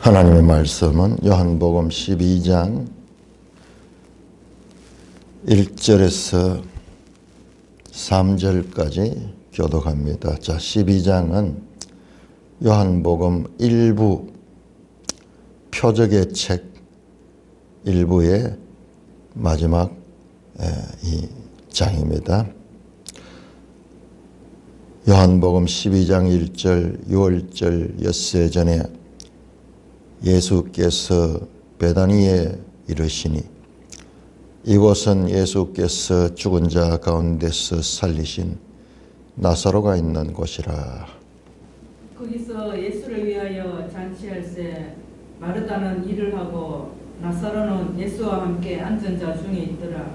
하나님의 말씀은 요한복음 12장 1절에서 3절까지 교독합니다. 자, 12장은 요한복음 일부 표적의 책 일부의 마지막 이 장입니다. 요한복음 12장 1절 6월절 엿새 전에 예수께서 베다니에 이르시니 이곳은 예수께서 죽은 자 가운데서 살리신 나사로가 있는 곳이라. 거기서 예수를 위하여 잔치할새 마르다는 일을 하고 나사로는 예수와 함께 앉은 자 중에 있더라.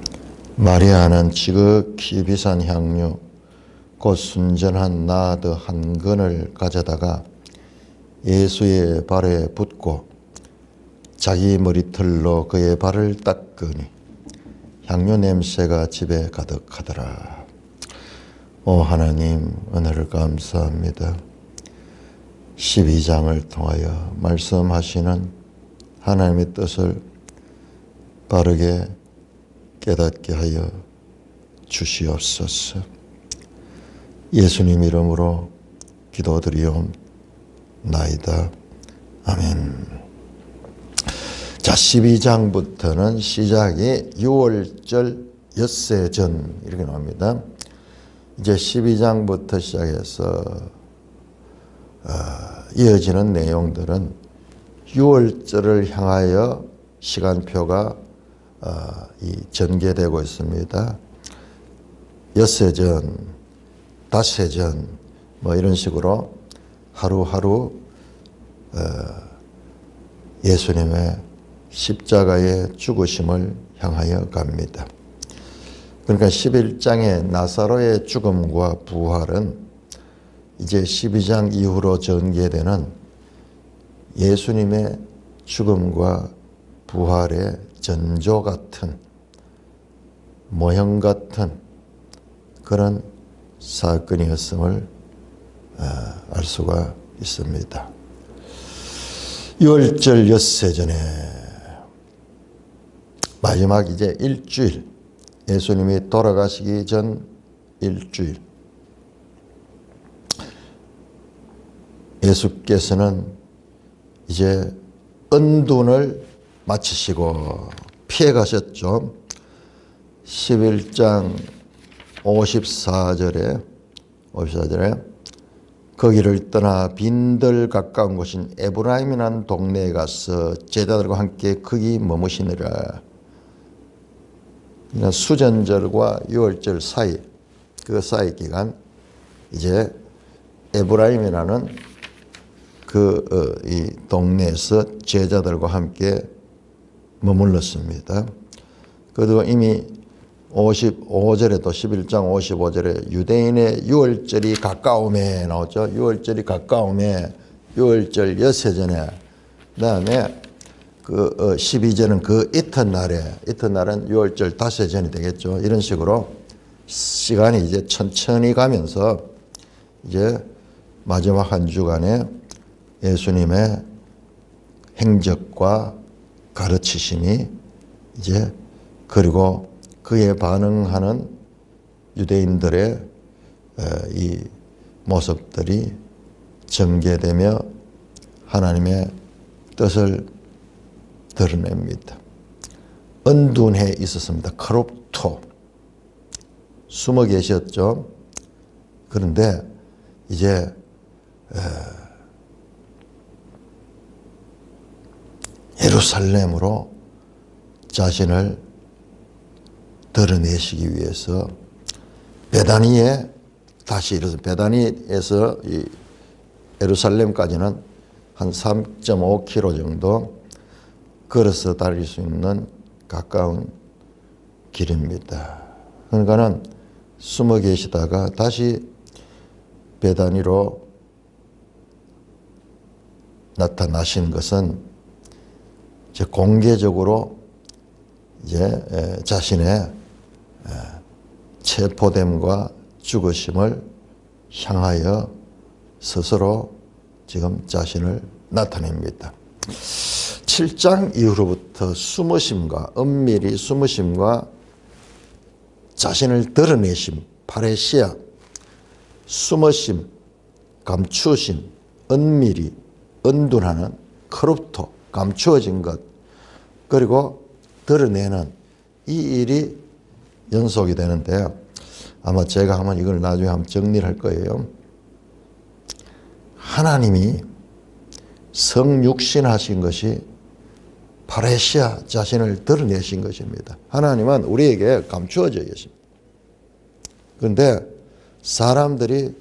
마리아는 지극히 비싼 향유 곧 순전한 나드 한 근을 가져다가 예수의 발에 붓고 자기 머리털로 그의 발을 닦으니 향유 냄새가 집에 가득하더라. 오 하나님, 은혜를 감사합니다. 12장을 통하여 말씀하시는 하나님의 뜻을 바르게 깨닫게 하여 주시옵소서. 예수님 이름으로 기도드리옵나이다. 아멘. 자, 12장부터는 시작이 6월절 엿새 전 이렇게 나옵니다. 이제 12장부터 시작해서 이어지는 내용들은 6월절을 향하여 시간표가 전개되고 있습니다. 엿새 전, 닷새 전, 뭐 이런 식으로 하루하루 예수님의 십자가의 죽으심을 향하여 갑니다. 그러니까 11장의 나사로의 죽음과 부활은 이제 12장 이후로 전개되는 예수님의 죽음과 부활의 전조 같은 모형 같은 그런 사건이었음을 알 수가 있습니다. 6월절 엿새 전에 마지막 이제 일주일, 예수님이 돌아가시기 전 일주일, 예수께서는 이제 은둔을 마치시고 피해 가셨죠. 11장 54절에 거기를 떠나 빈들 가까운 곳인 에브라임이라는 동네에 가서 제자들과 함께 거기 머무시느라. 그러니까 수전절과 6월절 사이, 그 사이 기간 이제 에브라임이라는 이 동네에서 제자들과 함께 머물렀습니다. 그리고 이미 55절에도 11장 55절에 유대인의 6월절이 가까움에 나오죠. 6월절이 가까움에 6월절 엿새 전에 그다음에 12절은 그 이튿날은 6월절 닷새 전이 되겠죠. 이런 식으로 시간이 이제 천천히 가면서 이제 마지막 한 주간에 예수님의 행적과 가르치심이 이제 그리고 그에 반응하는 유대인들의 이 모습들이 전개되며 하나님의 뜻을 드러냅니다. 은둔해 있었습니다. 카롭토 숨어 계셨죠. 그런데 이제 예루살렘으로 자신을 드러내시기 위해서 베다니에 다시 이르서 베다니에서 이 예루살렘까지는 한 3.5km 정도 걸어서 다닐 수 있는 가까운 길입니다. 그러니까는 숨어 계시다가 다시 베다니로 나타나신 것은 이제 공개적으로 이제 자신의 체포됨과 죽으심을 향하여 스스로 지금 자신을 나타냅니다. 7장 이후로부터 숨으심과 은밀히 숨으심과 자신을 드러내심, 파레시아, 숨으심, 감추심, 은밀히, 은둔하는 크롭토, 감추어진 것, 그리고 드러내는 이 일이 연속이 되는데 아마 제가 한번 이걸 나중에 한번 정리를 할 거예요. 하나님이 성육신하신 것이 파레시아 자신을 드러내신 것입니다. 하나님은 우리에게 감추어져 계십니다. 그런데 사람들이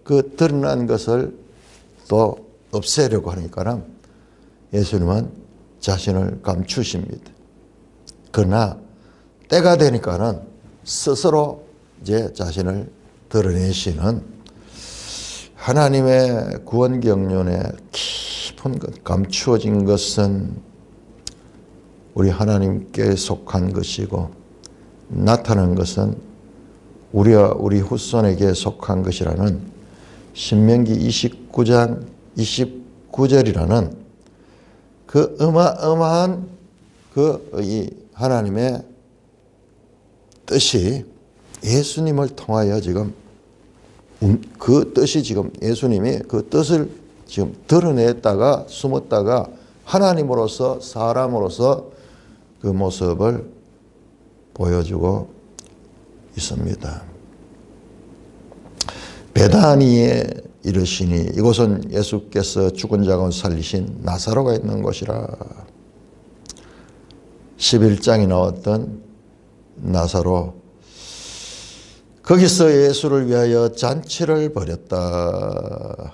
그 드러난 것을 또 없애려고 하니까 예수님은 자신을 감추십니다. 그러나 때가 되니까는 스스로 이제 자신을 드러내시는 하나님의 구원 경륜의 깊은 것, 감추어진 것은 우리 하나님께 속한 것이고 나타난 것은 우리와 우리 후손에게 속한 것이라는 신명기 29장 29절이라는 그 어마어마한 이 하나님의 뜻이 예수님을 통하여 지금 그 뜻이 지금 예수님이 그 뜻을 지금 드러냈다가 숨었다가 하나님으로서 사람으로서 그 모습을 보여주고 있습니다. 베다니에 이르시니 이곳은 예수께서 죽은 자 가운데 살리신 나사로가 있는 곳이라. 11장에 나왔던 나사로, 거기서 예수를 위하여 잔치를 벌였다.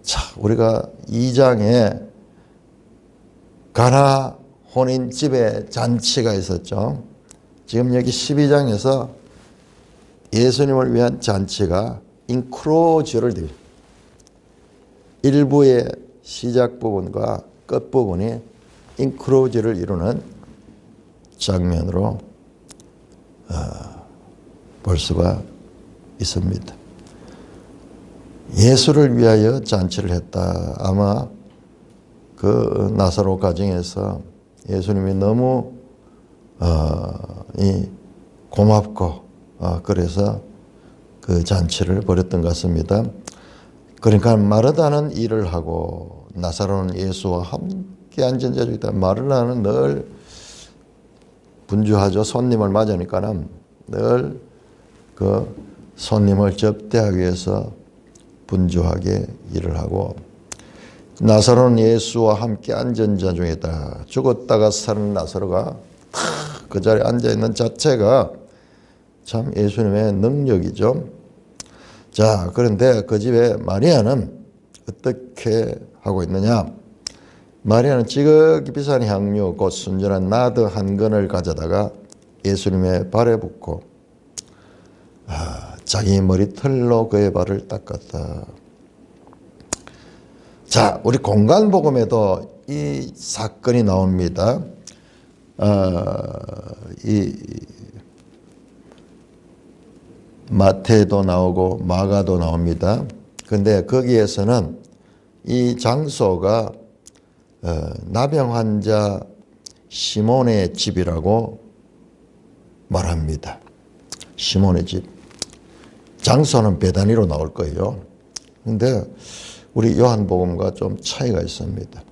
자, 우리가 2장에 가나 혼인집에 잔치가 있었죠. 지금 여기 12장에서 예수님을 위한 잔치가 인크로즈를 돼요. 일부의 시작 부분과 끝 부분이 인크로즈를 이루는 장면으로 볼 수가 있습니다. 예수를 위하여 잔치를 했다. 아마 그 나사로 가정에서 예수님이 너무 고맙고 그래서 그 잔치를 벌였던 것 같습니다. 그러니까 마르다는 일을 하고 나사로는 예수와 함께 앉은 자들이다. 마르다는 늘 분주하죠. 손님을 맞으니까는 늘 그 손님을 접대하기 위해서 분주하게 일을 하고, 나사로는 예수와 함께 앉은 자 중이다. 죽었다가 사는 나사로가 그 자리에 앉아있는 자체가 참 예수님의 능력이죠. 자, 그런데 그 집에 마리아는 어떻게 하고 있느냐? 마리아는 지극히 비싼 향유 곧 순전한 나드 한 근을 가져다가 예수님의 발에 붓고 자기 머리털로 그의 발을 닦았다. 자, 우리 공간복음에도 이 사건이 나옵니다. 이 마태도 나오고 마가도 나옵니다. 그런데 거기에서는 이 장소가 나병 환자 시몬의 집이라고 말합니다. 시몬의 집. 장소는 베다니로 나올 거예요. 그런데 우리 요한복음과 좀 차이가 있습니다.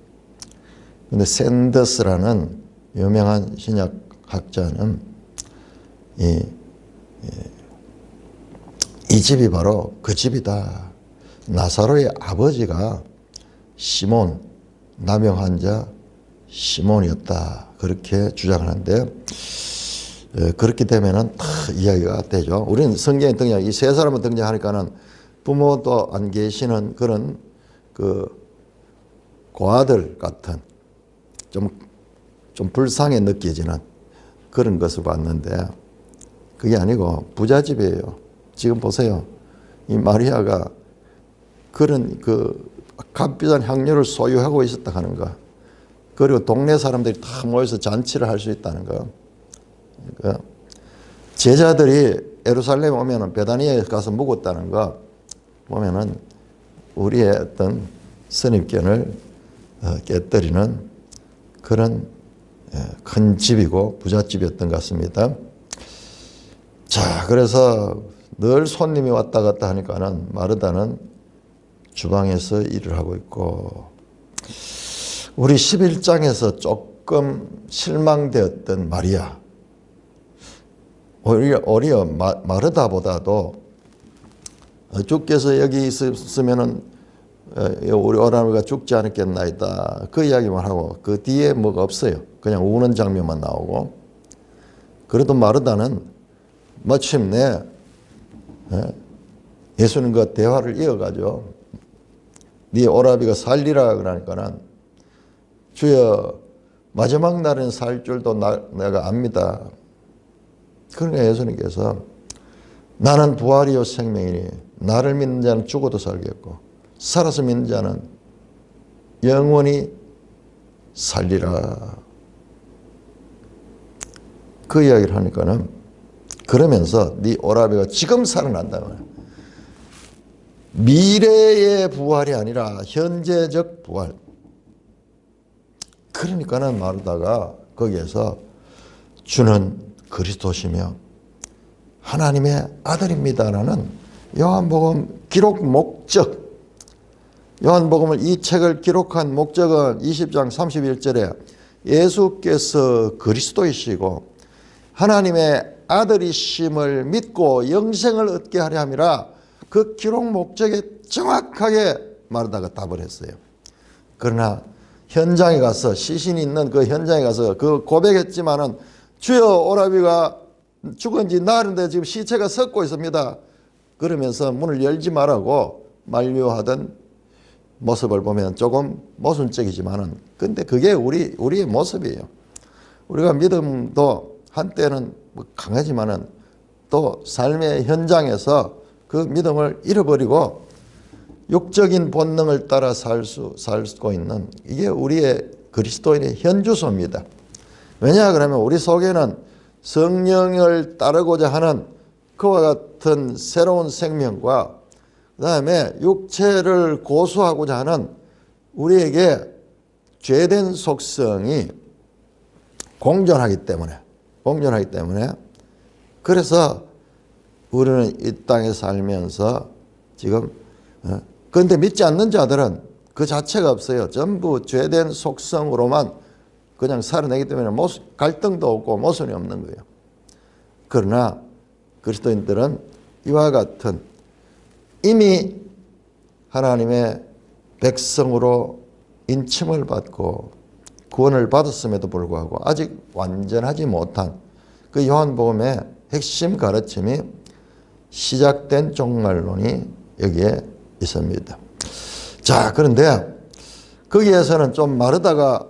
그런데 샌더스라는 유명한 신약학자는 이 집이 바로 그 집이다. 나사로의 아버지가 시몬, 나병 환자 시몬이었다. 그렇게 주장하는데, 그렇게 되면은 다 이야기가 되죠. 우리는 성경에 등장, 이 세 사람은 등장하니까는 부모도 안 계시는 그런 그 고아들 같은 좀 불쌍해 느껴지는 그런 것을 봤는데, 그게 아니고 부잣집이에요. 지금 보세요. 이 마리아가 그런 그 값비싼 향료를 소유하고 있었다 하는 거. 그리고 동네 사람들이 다 모여서 잔치를 할 수 있다는 거. 그러니까 제자들이 예루살렘에 오면은 베다니에 가서 묵었다는 거 보면은 우리의 어떤 선입견을 깨뜨리는 그런 큰 집이고 부잣집이었던 것 같습니다. 자, 그래서 늘 손님이 왔다 갔다 하니까는 마르다는 주방에서 일을 하고 있고, 우리 11장에서 조금 실망되었던 마리아, 오히려 마르다보다도 주께서 여기 있으면은 우리 오라비가 죽지 않았겠나이다, 그 이야기만 하고 그 뒤에 뭐가 없어요. 그냥 우는 장면만 나오고. 그래도 마르다는 마침내 예수님과 대화를 이어가죠. 네 오라비가 살리라 그러니까는, 주여 마지막 날은 살 줄도 내가 압니다. 그러니까 예수님께서 나는 부활이요 생명이니 나를 믿는 자는 죽어도 살겠고 살아서 믿는 자는 영원히 살리라, 그 이야기를 하니까는, 그러면서 네 오라비가 지금 살아난다. 미래의 부활이 아니라 현재적 부활. 그러니까는 마르다가 거기에서 주는 그리스도시며 하나님의 아들입니다라는 요한복음 기록 목적, 요한복음을 이 책을 기록한 목적은 20장 31절에 예수께서 그리스도이시고 하나님의 아들이심을 믿고 영생을 얻게 하려 함이라, 그 기록 목적에 정확하게 마르다가 답을 했어요. 그러나 현장에 가서, 시신이 있는 그 현장에 가서 그 고백했지만은, 주여 오라비가 죽은 지 나흘인데 지금 시체가 썩고 있습니다, 그러면서 문을 열지 말라고 만류하던 모습을 보면 조금 모순적이지만은, 근데 그게 우리의 모습이에요. 우리가 믿음도 한때는 강하지만은 또 삶의 현장에서 그 믿음을 잃어버리고 육적인 본능을 따라 살고 있는, 이게 우리의 그리스도인의 현주소입니다. 왜냐 그러면 우리 속에는 성령을 따르고자 하는 그와 같은 새로운 생명과 그 다음에 육체를 고수하고자 하는 우리에게 죄된 속성이 공존하기 때문에 그래서 우리는 이 땅에 살면서 지금, 그런데 믿지 않는 자들은 그 자체가 없어요. 전부 죄된 속성으로만 그냥 살아내기 때문에 갈등도 없고 모순이 없는 거예요. 그러나 그리스도인들은 이와 같은 이미 하나님의 백성으로 인침을 받고 구원을 받았음에도 불구하고 아직 완전하지 못한 그 요한복음의 핵심 가르침이 시작된 종말론이 여기에 있습니다. 자, 그런데 거기에서는 좀 마르다가,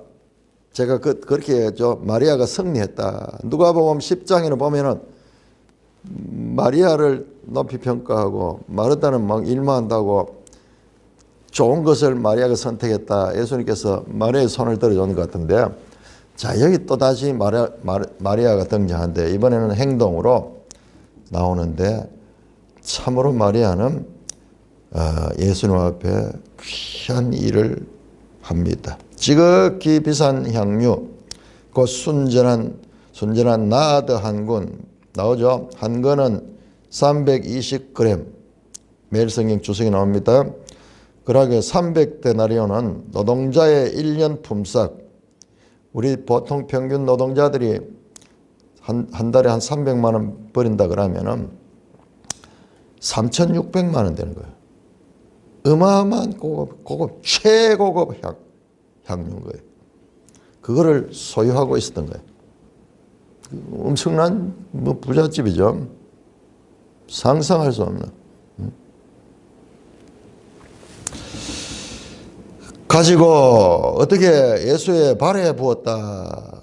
제가 그렇게 마리아가 승리했다. 누가복음 10장에는 보면은 마리아를 높이 평가하고 마르다는 막 일만한다고 좋은 것을 마리아가 선택했다. 예수님께서 마리아의 손을 들어주는 것 같은데, 자, 여기 또다시 마리아가 등장하는데 이번에는 행동으로 나오는데, 참으로 마리아는 예수님 앞에 귀한 일을 합니다. 지극히 비싼 향유, 그 순전한 나드 한 군 나오죠. 한 근은 320g, 매일 성경 주석이 나옵니다. 그러게 300데나리온은 노동자의 1년 품삯. 우리 보통 평균 노동자들이 한 달에 한 300만 원 버린다 그러면은 3,600만 원 되는 거예요. 어마어마한 고급 최고급 향유인 거예요. 그거를 소유하고 있었던 거예요. 엄청난 부잣집이죠. 상상할 수 없는. 가지고 어떻게 예수의 발에 부었다.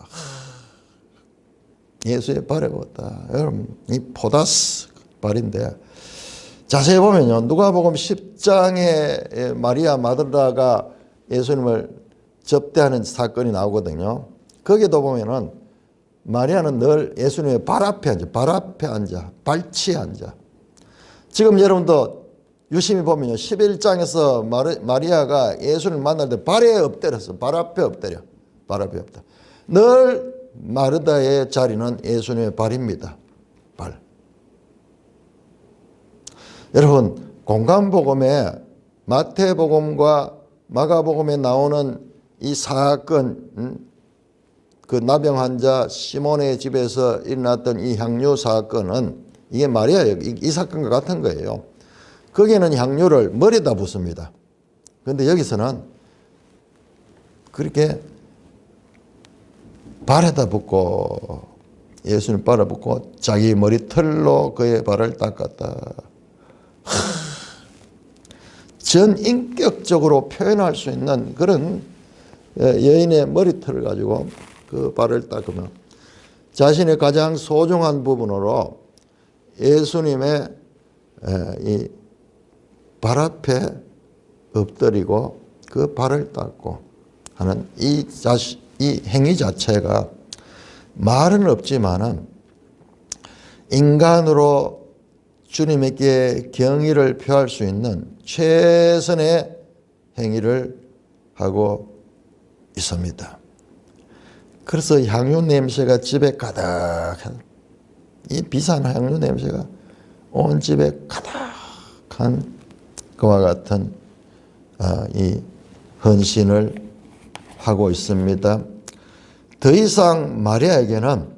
예수의 발에 부었다. 여러분, 이 포다스 발인데, 자세히 보면요, 누가복음 10장에 마리아 마들다가 예수님을 접대하는 사건이 나오거든요. 거기도 보면은 마리아는 늘 예수님의 발 앞에 앉아, 발치에 앉아. 지금 여러분도 유심히 보면요. 11장에서 마리아가 예수를 만날 때 발에 엎드렸어. 발 앞에 엎드려. 발 앞에 엎드려. 늘 마르다의 자리는 예수님의 발입니다. 발. 여러분, 공간복음에 마태복음과 마가복음에 나오는 이 사건, 그 나병 환자 시몬의 집에서 일어났던 이 향유 사건은 이게 마리아예요. 이 사건과 같은 거예요. 거기에는 향유를 머리에다 붓습니다. 그런데 여기서는 그렇게 발에다 붓고 예수님 발에 붓고 자기 머리털로 그의 발을 닦았다. 전 인격적으로 표현할 수 있는 그런 여인의 머리털을 가지고 그 발을 닦으며 자신의 가장 소중한 부분으로 예수님의 이 발 앞에 엎드리고 그 발을 닦고 하는 이 행위 자체가 말은 없지만은 인간으로 주님에게 경의를 표할 수 있는 최선의 행위를 하고 있습니다. 그래서 향유 냄새가 집에 가득한, 이 비싼 향유 냄새가 온 집에 가득한 그와 같은 이 헌신을 하고 있습니다. 더 이상 마리아에게는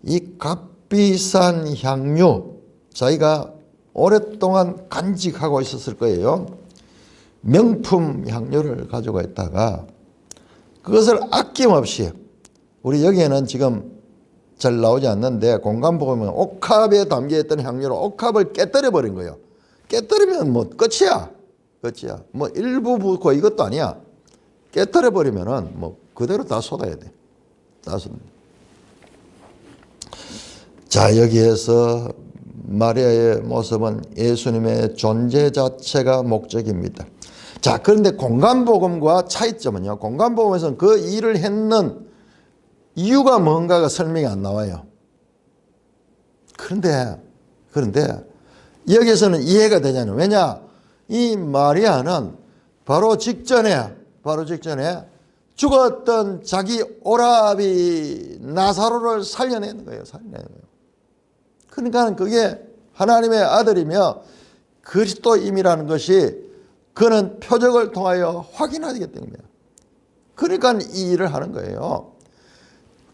이 값비싼 향유, 자기가 오랫동안 간직하고 있었을 거예요. 명품 향유를 가지고 있다가 그것을 아낌없이, 우리 여기에는 지금 잘 나오지 않는데 공간 보면 옥합에 담겨있던 향유를 옥합을 깨뜨려 버린 거예요. 깨뜨리면 뭐 끝이야. 뭐 일부 붓고 이것도 아니야. 깨뜨려 버리면은 뭐 그대로 다 쏟아야 돼. 다 쏟아. 자, 여기에서 마리아의 모습은 예수님의 존재 자체가 목적입니다. 자, 그런데 공간복음과 차이점은요. 공간복음에서는 그 일을 했는 이유가 뭔가가 설명이 안 나와요. 그런데 여기서는 이해가 되잖아요. 왜냐? 이 마리아는 바로 직전에 죽었던 자기 오라비 나사로를 살려내는 거예요. 그러니까 그게 하나님의 아들이며 그리스도임이라는 것이 그는 표적을 통하여 확인하게 되는 거예요. 그러니까 이 일을 하는 거예요.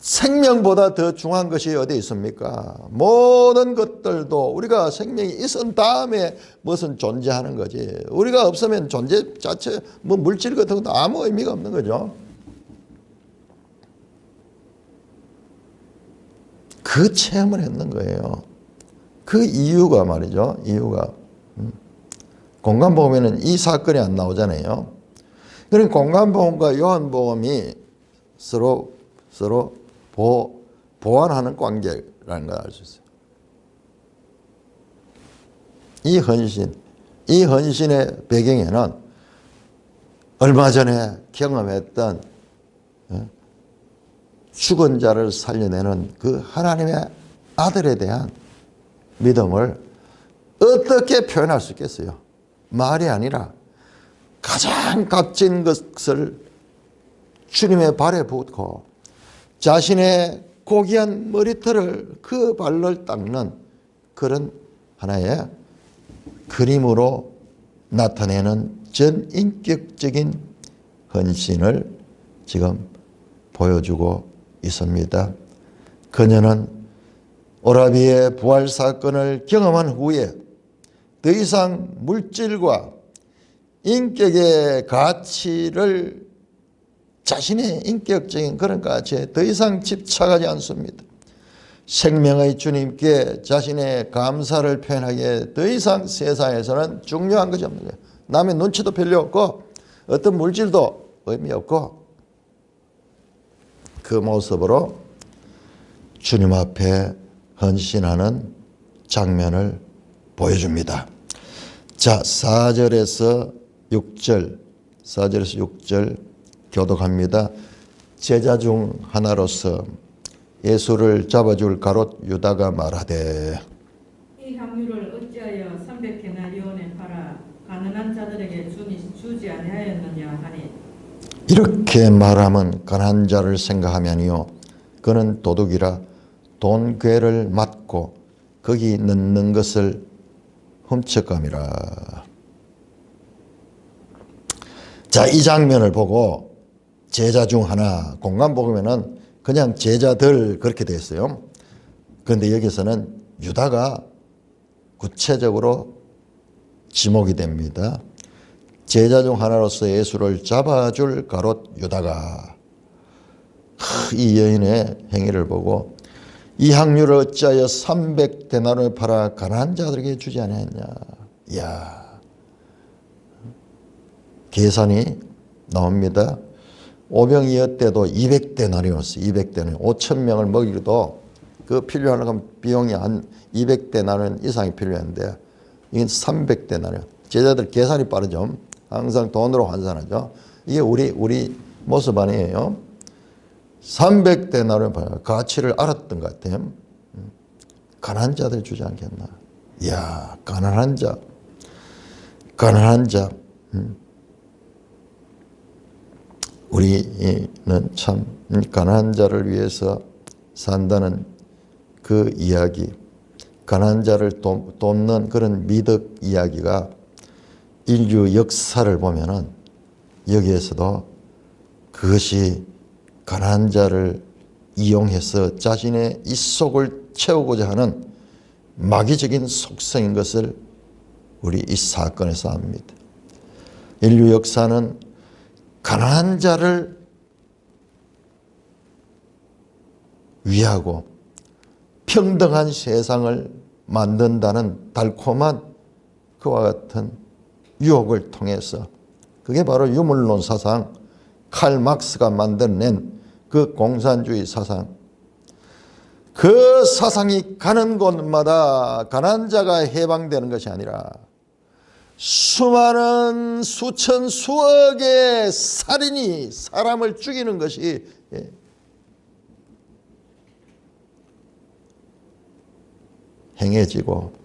생명보다 더 중요한 것이 어디 있습니까? 모든 것들도 우리가 생명이 있은 다음에 무슨 존재하는 거지. 우리가 없으면 존재 자체, 뭐 물질 같은 것도 아무 의미가 없는 거죠. 그 체험을 했는 거예요. 그 이유가 말이죠. 이유가. 공간복음에는 이 사건이 안 나오잖아요. 그러니까 공간복음과 요한복음이 서로 보완하는 관계라는 걸 알 수 있어요. 이 헌신의 배경에는 얼마 전에 경험했던 죽은 자를 살려내는 그 하나님의 아들에 대한 믿음을 어떻게 표현할 수 있겠어요? 말이 아니라 가장 값진 것을 주님의 발에 붓고 자신의 고귀한 머리털을 그 발을 닦는 그런 하나의 그림으로 나타내는 전인격적인 헌신을 지금 보여주고 있습니다. 그녀는 오라비의 부활 사건을 경험한 후에 더 이상 물질과 인격의 가치를, 자신의 인격적인 그런 가치에 더 이상 집착하지 않습니다. 생명의 주님께 자신의 감사를 표현하기에 더 이상 세상에서는 중요한 것이 없는 거예요. 남의 눈치도 별로 없고 어떤 물질도 의미 없고 그 모습으로 주님 앞에 헌신하는 장면을 보여줍니다. 자, 4절에서 6절 교독합니다. 제자 중 하나로서 예수를 잡아줄 가롯 유다가 말하되 이 향유를 어찌하여 300데나리온에 팔아 아멘. 이렇게 말하면 가난한 자를 생각하면요, 그는 도둑이라 돈 괴를 맞고 거기 넣는 것을 훔쳐감이라. 자, 이 장면을 보고 제자 중 하나, 공간복음에는 그냥 제자들 그렇게 되어 있어요. 그런데 여기서는 유다가 구체적으로 지목이 됩니다. 제자 중 하나로서 예수를 잡아줄 가롯 유다가 이 여인의 행위를 보고 이 향유를 어찌하여 300데나리온에 팔아 가난한 자들에게 주지 아니하였냐. 이야, 계산이 나옵니다. 오병이어 때도 200데나리온이었어요. 200데나리온. 5,000명을 먹이기도 그 필요한 비용이 한 200데나리온 이상이 필요한데 이건 300데나리온. 제자들 계산이 빠르죠. 항상 돈으로 환산하죠. 이게 우리 모습 아니에요. 300데나리온 가치를 알았던 것 같아요. 가난한 자들 주지 않겠나. 이야, 가난한 자. 우리는 참 가난한 자를 위해서 산다는 그 이야기, 가난한 자를 돕는 그런 미덕 이야기가 인류 역사를 보면은 여기에서도 그것이 가난한 자를 이용해서 자신의 입속을 채우고자 하는 마귀적인 속성인 것을 우리 이 사건에서 압니다. 인류 역사는 가난한 자를 위하고 평등한 세상을 만든다는 달콤한 그와 같은 유혹을 통해서, 그게 바로 유물론 사상, 칼 막스가 만들어낸 그 공산주의 사상, 그 사상이 가는 곳마다 가난한 자가 해방되는 것이 아니라 수많은 수천 수억의 살인이 사람을 죽이는 것이 행해지고,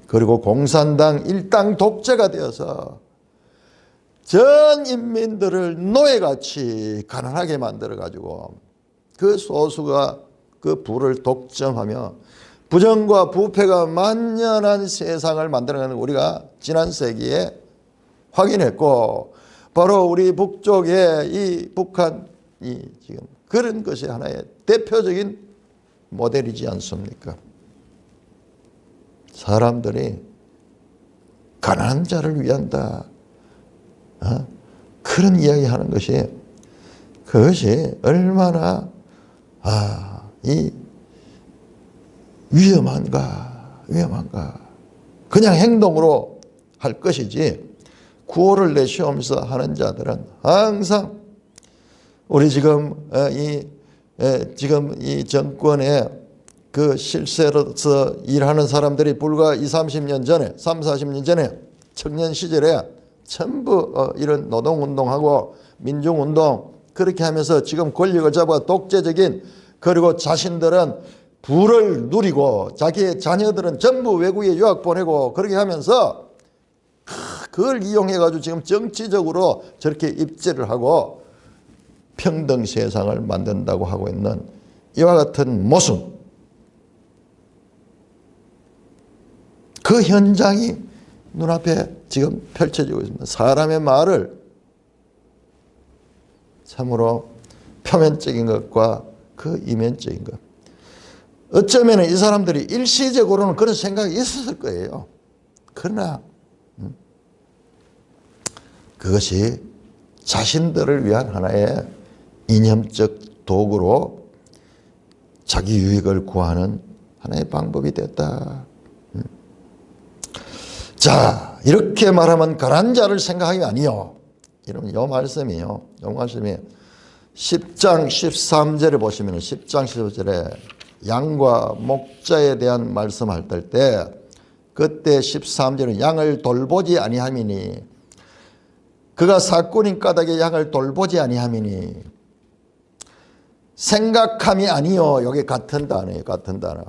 그리고 공산당 일당 독재가 되어서 전 인민들을 노예같이 가난하게 만들어가지고 그 소수가 그 부를 독점하며 부정과 부패가 만연한 세상을 만들어가는 우리가 지난 세기에 확인했고, 바로 우리 북쪽의 이 북한이 지금 그런 것이 하나의 대표적인 모델이지 않습니까? 사람들이 가난한 자를 위한다, 그런 이야기 하는 것이, 그것이 얼마나 이 위험한가. 그냥 행동으로 할 것이지 구호를 내쉬면서 하는 자들은 항상 우리 지금 이 정권의 그 실세로서 일하는 사람들이 불과 30년 전에, 40년 전에 청년 시절에 전부 이런 노동운동하고 민중운동 그렇게 하면서 지금 권력을 잡아 독재적인, 그리고 자신들은 부를 누리고 자기의 자녀들은 전부 외국에 유학 보내고 그렇게 하면서 그걸 이용해 가지고 지금 정치적으로 저렇게 입지를 하고 평등 세상을 만든다고 하고 있는 이와 같은 모습, 그 현장이 눈앞에 지금 펼쳐지고 있습니다. 사람의 말을 참으로 표면적인 것과 그 이면적인 것, 어쩌면 이 사람들이 일시적으로는 그런 생각이 있었을 거예요. 그러나 그것이 자신들을 위한 하나의 이념적 도구로 자기 유익을 구하는 하나의 방법이 됐다. 자, 이렇게 말하면 가난한 자를 생각하기 아니요. 이러면 이 말씀이요. 이 말씀이 10장 13절에 보시면 10장 15절에 양과 목자에 대한 말씀할 때 그때 13절은 양을 돌보지 아니함이니, 그가 사꾼인 까닭에 양을 돌보지 아니함이니, 생각함이 아니요. 여기 같은 단어예요. 같은 단어.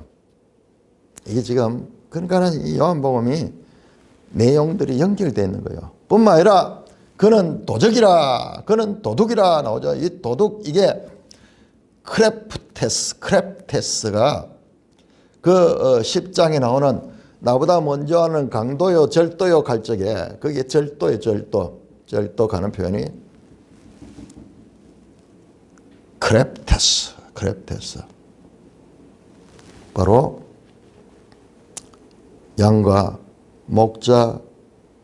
이게 지금 그러니까 이 요한복음이 내용들이 연결되어 있는 거예요. 뿐만 아니라 그는 도적이라, 그는 도둑이라 나오죠. 이 도둑, 이게 크랩테스가 그 10장에 나오는 나보다 먼저 하는 강도요, 절도요 갈 적에, 그게 절도요, 절도 가는 표현이 크랩테스. 바로 양과 목자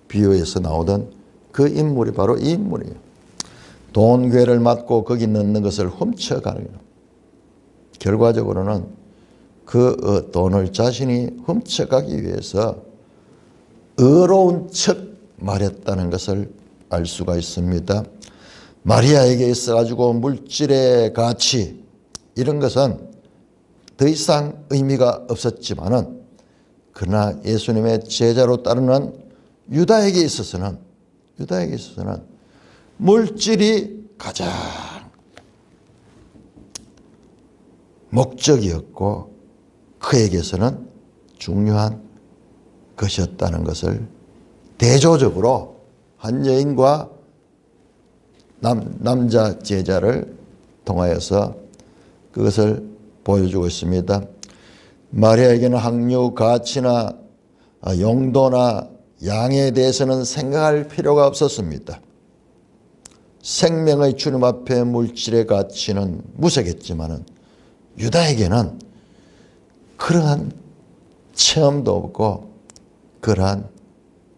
비유에서 나오던 그 인물이 바로 이 인물이에요. 돈괴를 맞고 거기 넣는 것을 훔쳐가는 거예요. 결과적으로는 그 돈을 자신이 훔쳐가기 위해서 의로운 척 말했다는 것을 알 수가 있습니다. 마리아에게 있어가지고 물질의 가치 이런 것은 더 이상 의미가 없었지만은 그러나 예수님의 제자로 따르는 유다에게 있어서는 물질이 가장 목적이었고 그에게서는 중요한 것이었다는 것을 대조적으로 한 여인과 남자 제자를 통하여서 그것을 보여주고 있습니다. 마리아에게는 학류, 가치나 용도나 양에 대해서는 생각할 필요가 없었습니다. 생명의 주님 앞에 물질의 가치는 무색했지만은 유다에게는 그러한 체험도 없고 그러한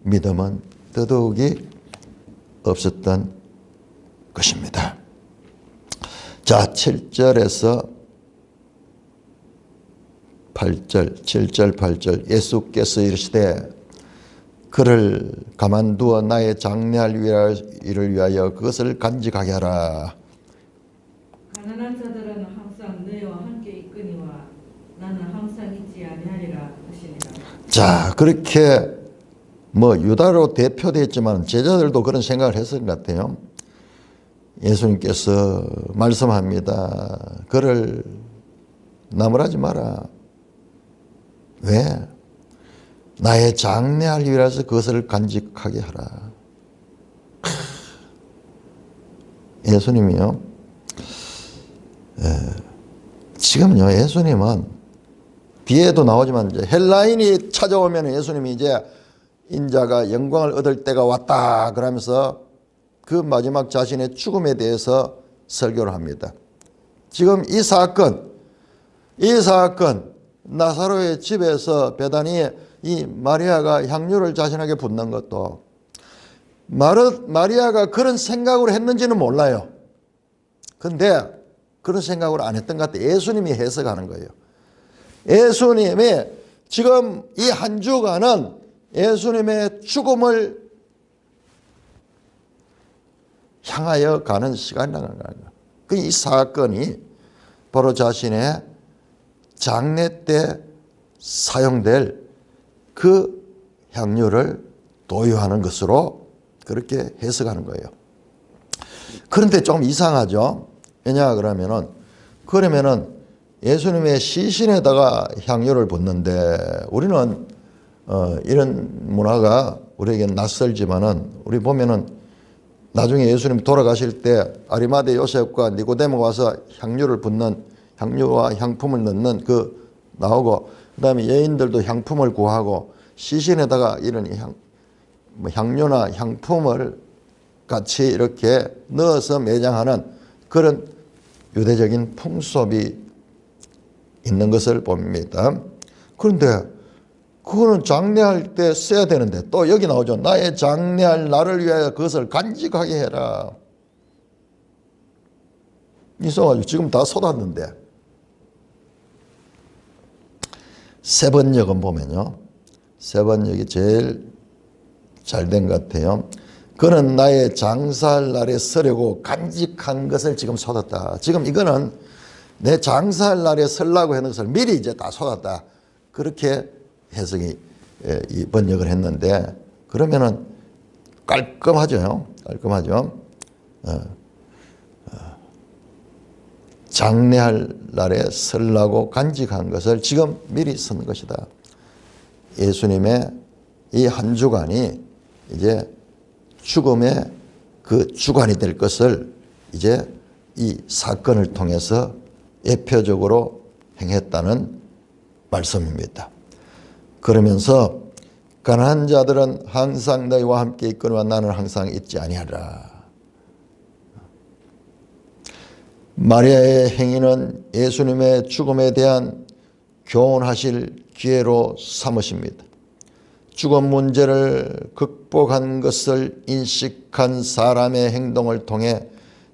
믿음은 더더욱이 없었던 것입니다. 자, 7절에서 8절 예수께서 이르시되 그를 가만두어 나의 장래할 일을 위하여 그것을 간직하게 하라. 가난한 자들은 항상 너희와 함께 있거니와 나는 항상 있지 아니하리라 하시니라. 자, 그렇게 유다로 대표됐지만 제자들도 그런 생각을 했을 것 같아요. 예수님께서 말씀합니다. 그를 나무라지 마라. 왜? 나의 장래할 일이라서 그것을 간직하게 하라. 예수님이요. 지금요, 예수님은 뒤에도 나오지만 이제 헬라인이 찾아오면 예수님이 이제 인자가 영광을 얻을 때가 왔다 그러면서 그 마지막 자신의 죽음에 대해서 설교를 합니다. 지금 이 사건 나사로의 집에서 베다니에 이 마리아가 향유를 자신에게 붓는 것도 마리아가 그런 생각으로 했는지는 몰라요. 근데 그런 생각으로 안 했던 것 같아요. 예수님이 해석하는 거예요. 예수님이 지금 이 한 주간은 예수님의 죽음을 향하여 가는 시간이라는 거예요. 이 사건이 바로 자신의 장례 때 사용될 그 향유를 도유하는 것으로 그렇게 해석하는 거예요. 그런데 좀 이상하죠. 왜냐 그러면은 예수님의 시신에다가 향유를 붓는데 우리는 이런 문화가 우리에게 낯설지만은 우리 보면은 나중에 예수님 돌아가실 때 아리마대 요셉과 니고데모가 와서 향유를 붓는 향유와 향품을 넣는 그 나오고 그다음에 여인들도 향품을 구하고 시신에다가 이런 향유나 향품을 같이 이렇게 넣어서 매장하는 그런 유대적인 풍습이 있는 것을 봅니다. 그런데 그거는 장례할 때 써야 되는데 또 여기 나오죠. 나의 장례할 날을 위하여 그것을 간직하게 해라. 있어가지고 지금 다 쏟았는데 세번역은 보면요. 세번역이 제일 잘 된 것 같아요. 그는 나의 장사할 날에 서려고 간직한 것을 지금 쏟았다. 지금 이거는 내 장사할 날에 설라고 하는 것을 미리 이제 다 쏟았다. 그렇게 해석이 이 번역을 했는데 그러면은 깔끔하죠. 깔끔하죠. 장례할 날에 설라고 간직한 것을 지금 미리 쓴 것이다. 예수님의 이 한 주간이 이제 죽음의 그 주관이 될 것을 이제 이 사건을 통해서 예표적으로 행했다는 말씀입니다. 그러면서 가난한 자들은 항상 너희와 함께 있거니와 나는 항상 있지 아니하리라. 마리아의 행위는 예수님의 죽음에 대한 교훈하실 기회로 삼으십니다. 죽음 문제를 극복한 것을 인식한 사람의 행동을 통해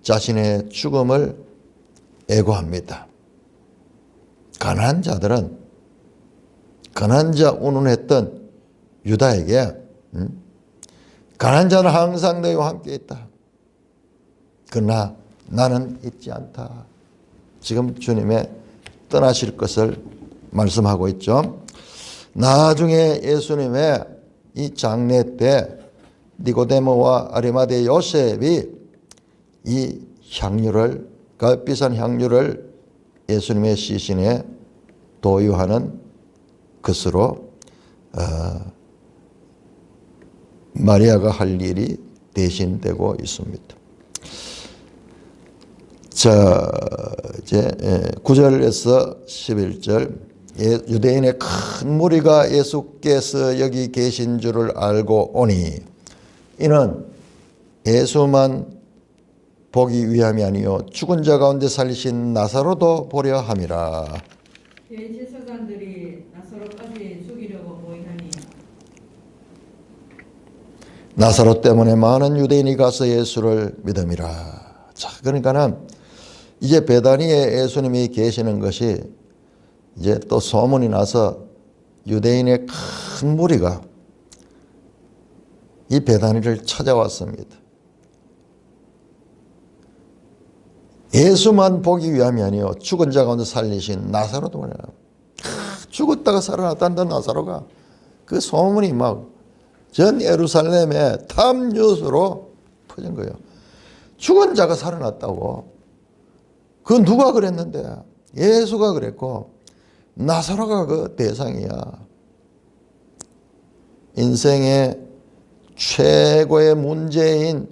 자신의 죽음을 애고합니다. 가난한 자들은 가난한 자 운운했던 유다에게 가난한 자는 항상 너희와 함께 있다. 그러나 나는 있지 않다. 지금 주님의 떠나실 것을 말씀하고 있죠. 나중에 예수님의 이 장례 때 니고데모와 아리마대 요셉이 이 향유를, 값비싼 향유를 예수님의 시신에 도유하는 것으로 마리아가 할 일이 대신되고 있습니다. 자, 이제 9절에서 11절. 유대인의 큰 무리가 예수께서 여기 계신 줄을 알고 오니 이는 예수만 보기 위함이 아니요 죽은 자 가운데 살리신 나사로도 보려 함이라. 대제사장들이 나사로까지 죽이려고 모이하니 나사로 때문에 많은 유대인이 가서 예수를 믿음이라. 자, 그러니까는 이제 베다니에 예수님이 계시는 것이 이제 또 소문이 나서 유대인의 큰 무리가 이 베다니를 찾아왔습니다. 예수만 보기 위함이 아니요 죽은 자 가운데 살리신 나사로도 말이야. 죽었다가 살아났다는 나사로가 그 소문이 막 전 예루살렘에 탑뉴스로 퍼진 거예요. 죽은 자가 살아났다고. 그 누가 그랬는데? 예수가 그랬고 나사로가 그 대상이야. 인생의 최고의 문제인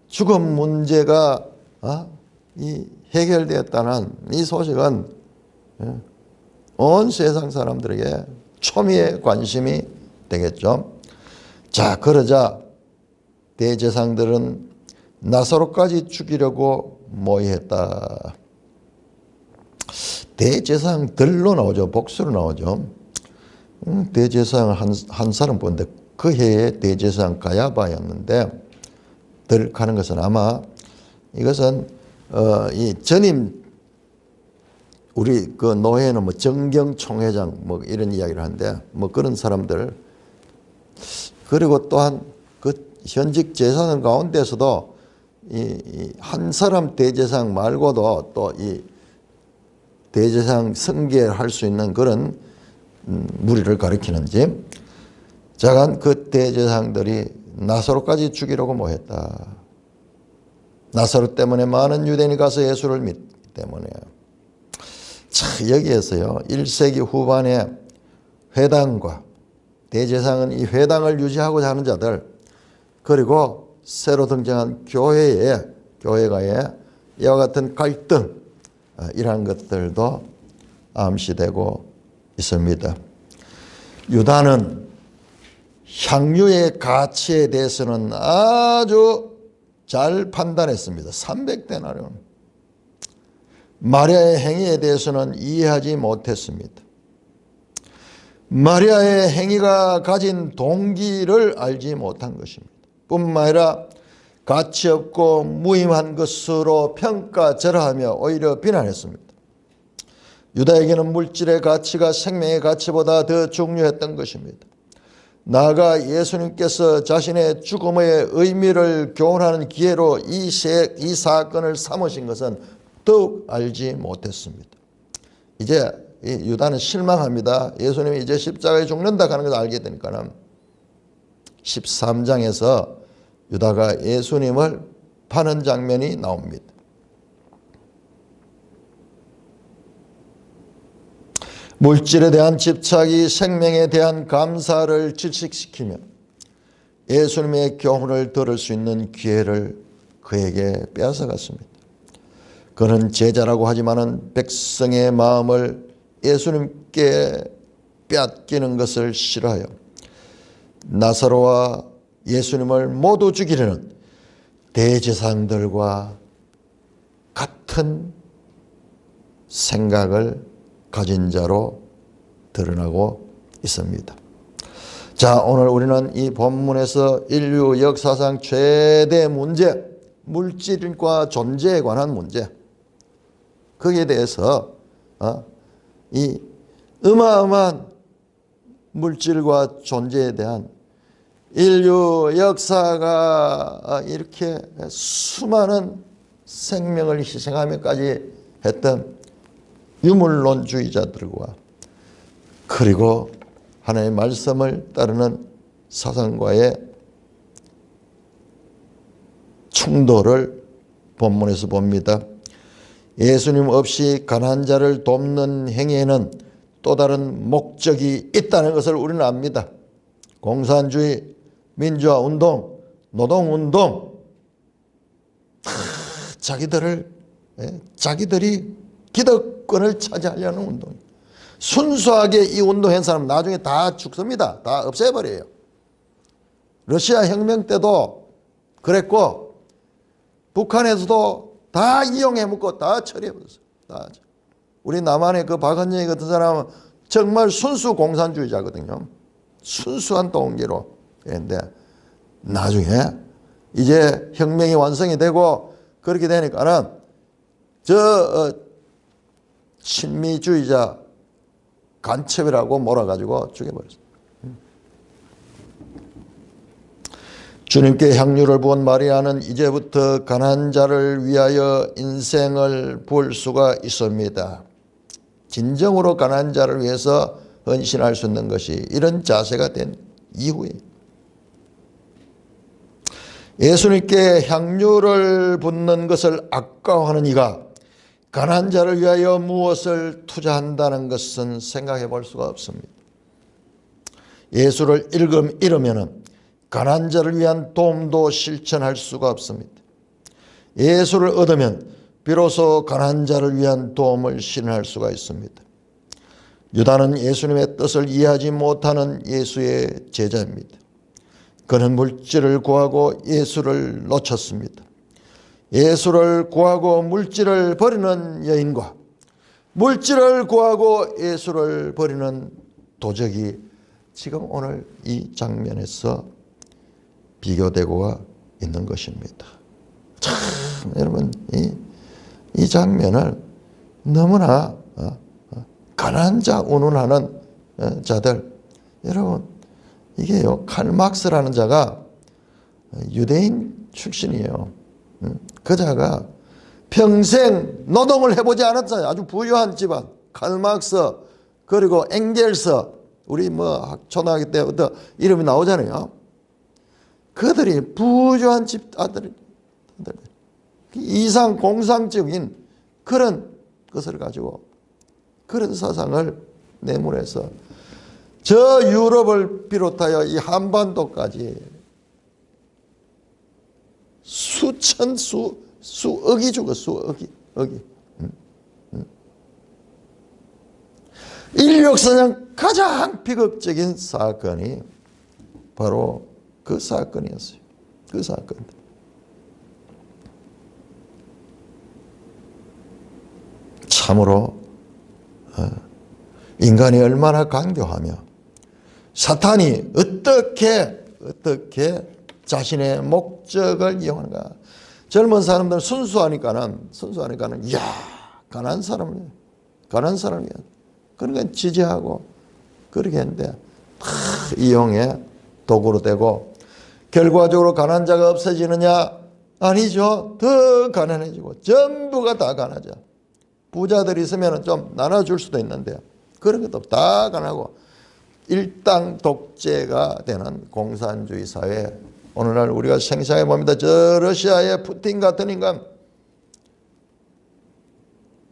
죽음 문제가 이 해결되었다는 이 소식은 온 세상 사람들에게 초미의 관심이 되겠죠. 자, 그러자 대제사장들은 나사로까지 죽이려고 모의했다. 대제사장들로 나오죠. 복수로 나오죠. 대제사장 한 사람 보는데 그 해에 대제사장 가야바였는데 들 가는 것은 아마 이것은 이 전임 우리 그 노예는 뭐 정경 총회장 뭐 이런 이야기를 하는데 뭐 그런 사람들 그리고 또한 그 현직 제사장 가운데서도 이 한 사람 대제사장 말고도 또 이 대제사장 승계할 수 있는 그런 무리를 가리키는지 자간 그 대제사장들이 나사로까지 죽이려고 모였다. 나사로 때문에 많은 유대인이 가서 예수를 믿기 때문에. 자, 여기에서요 1세기 후반에 회당과 대제사장은 이 회당을 유지하고자 하는 자들 그리고 새로 등장한 교회가의 이와 같은 갈등 이러한 것들도 암시되고 있습니다. 유다는 향유의 가치에 대해서는 아주 잘 판단했습니다. 300데나리온. 마리아의 행위에 대해서는 이해하지 못했습니다. 마리아의 행위가 가진 동기를 알지 못한 것입니다. 뿐만 아니라 가치 없고 무의미한 것으로 평가절하하며 오히려 비난했습니다. 유다에게는 물질의 가치가 생명의 가치보다 더 중요했던 것입니다. 나아가 예수님께서 자신의 죽음의 의미를 교훈하는 기회로 이 사건을 삼으신 것은 더욱 알지 못했습니다. 이제 유다는 실망합니다. 예수님이 이제 십자가에 죽는다 하는 것을 알게 되니까는 13장에서 유다가 예수님을 파는 장면이 나옵니다. 물질에 대한 집착이 생명에 대한 감사를 질식시키며 예수님의 교훈을 들을 수 있는 기회를 그에게 빼앗아갔습니다. 그는 제자라고 하지만은 백성의 마음을 예수님께 빼앗기는 것을 싫어하여 나사로와 예수님을 모두 죽이려는 대제사장들과 같은 생각을 가진 자로 드러나고 있습니다. 자, 오늘 우리는 이 본문에서 인류 역사상 최대 문제, 물질과 존재에 관한 문제, 거기에 대해서 이 어마어마한 물질과 존재에 대한 인류 역사가 이렇게 수많은 생명을 희생하면까지 했던 유물론주의자들과 그리고 하나님의 말씀을 따르는 사상과의 충돌을 본문에서 봅니다. 예수님 없이 가난한 자를 돕는 행위에는 또 다른 목적이 있다는 것을 우리는 압니다. 공산주의, 민주화 운동, 노동 운동, 자기들이 기득권을 차지하려는 운동. 순수하게 이 운동한 사람은 나중에 다 죽습니다. 다 없애버려요. 러시아 혁명 때도 그랬고 북한에서도 다 이용해 먹고 다 처리해버렸어요. 다. 우리 남한의 그 박헌영이 같은 사람은 정말 순수 공산주의자거든요. 순수한 동기로 했는데 나중에 이제 혁명이 완성이 되고 그렇게 되니까는 친미주의자 간첩이라고 몰아가지고 죽여버렸어요. 주님께 향유를 부은 마리아는 이제부터 가난한 자를 위하여 인생을 부을 수가 있습니다. 진정으로 가난한 자를 위해서 헌신할 수 있는 것이 이런 자세가 된 이후에 예수님께 향유를 붓는 것을 아까워하는 이가 가난한 자를 위하여 무엇을 투자한다는 것은 생각해 볼 수가 없습니다. 예수를 잃으면 가난한 자를 위한 도움도 실천할 수가 없습니다. 예수를 얻으면 비로소 가난한 자를 위한 도움을 실현할 수가 있습니다. 유다는 예수님의 뜻을 이해하지 못하는 예수의 제자입니다. 그는 물질을 구하고 예수를 놓쳤습니다. 예수를 구하고 물질을 버리는 여인과 물질을 구하고 예수를 버리는 도적이 지금 오늘 이 장면에서 비교되고 있는 것입니다. 참 여러분 이 장면을 너무나 가난한 자 운운하는 자들, 여러분 이게요 칼막스라는 자가 유대인 출신이에요. 그 자가 평생 노동을 해보지 않았어요. 아주 부유한 집안. 칼막스 그리고 엥겔스, 우리 초등학교 때부터 이름이 나오잖아요. 그들이 부유한 집 아들, 이상 공상적인 그런 것을 가지고 그런 사상을 내몰아서 저 유럽을 비롯하여 이 한반도까지 수천 수억이 죽었어. 수억이. 인류 역사상 가장 비극적인 사건이 바로 그 사건이었어요. 그 사건. 참으로 인간이 얼마나 간교하며 사탄이 어떻게 자신의 목적을 이용하는가. 젊은 사람들은 순수하니까는 이야 가난한 사람을 위한 그러니까 지지하고 그렇게 했는데 다 이용해 도구로 되고 결과적으로 가난한 자가 없어지느냐? 아니죠. 더 가난해지고 전부가 다 가난하죠. 부자들이 있으면 좀 나눠줄 수도 있는데 그런 것도 다 가난하고 일당 독재가 되는 공산주의 사회. 오늘날 우리가 생생해 봅니다. 저 러시아의 푸틴 같은 인간,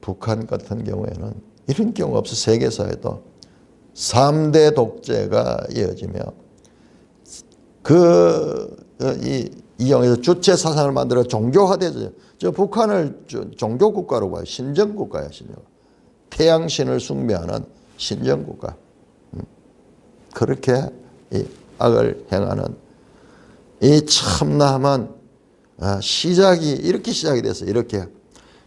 북한 같은 경우에는 이런 경우 없어. 세계사에도 3대 독재가 이어지며 이 이용해서 주체 사상을 만들어 종교화되죠. 저 북한을 종교국가로 봐요. 신정국가야, 신정. 태양신을 숭배하는 신정국가. 그렇게 이 악을 행하는 이 참담한 시작이 이렇게 시작이 됐어요. 이렇게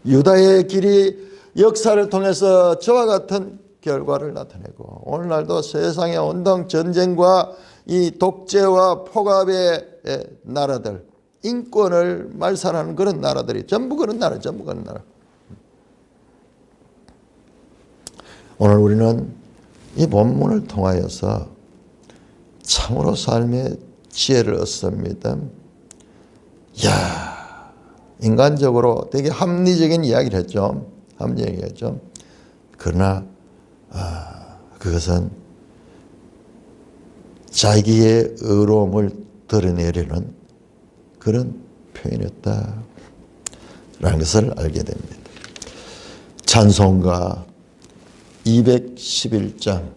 유다의 길이 역사를 통해서 저와 같은 결과를 나타내고 오늘날도 세상의 온통 전쟁과 이 독재와 폭압의 나라들, 인권을 말살하는 그런 나라들이 전부 그런 나라, 전부 그런 나라. 오늘 우리는 이 본문을 통하여서 참으로 삶의 지혜를 얻습니다. 야, 인간적으로 되게 합리적인 이야기를 했죠. 합리적인 이야기죠. 그러나 그것은 자기의 의로움을 드러내려는 그런 표현이었다 라는 것을 알게 됩니다. 찬송가 211장